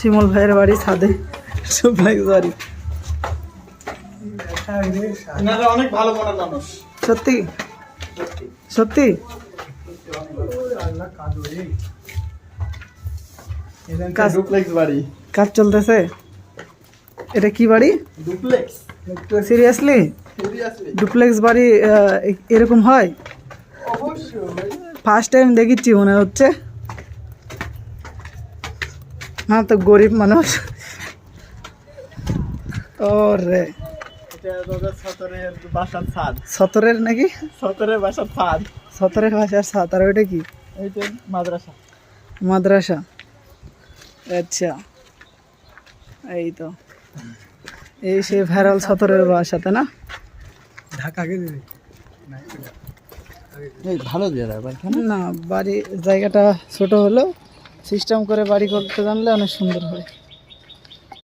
শিমুল ভাইয়ের বাড়ি ছাদে ডুপ্লেক্স বাড়ি। অনেক ভালো মনের মানুষ। সত্যি সত্যি ডুপ্লেক্স বাড়ি। কাজ চলতেছে। এটা কি বাড়ি? ডুপ্লেক্স। সিরিয়াসলি ডুপ্লেক্স বাড়ি এরকম হয়? ফার্স্ট টাইম দেখেছি মনে হচ্ছে। হ্যাঁ তো গরিব মানুষ। ওরে বাসার ছাদ। সতরের নাকি? সতরের বাসার ছাদ। সতরের বাসার ছাদ। আর ওইটা কি? এইটা মাদ্রাসা। মাদ্রাসা। আচ্ছা এই তো এই সেই ভাইরাল সতরের বাসা তাই না? ঢাকা ভালো না বাড়ি জায়গাটা ছোট হলেও সিস্টেম করে বাড়ি করতে জানলে অনেক সুন্দর হয়।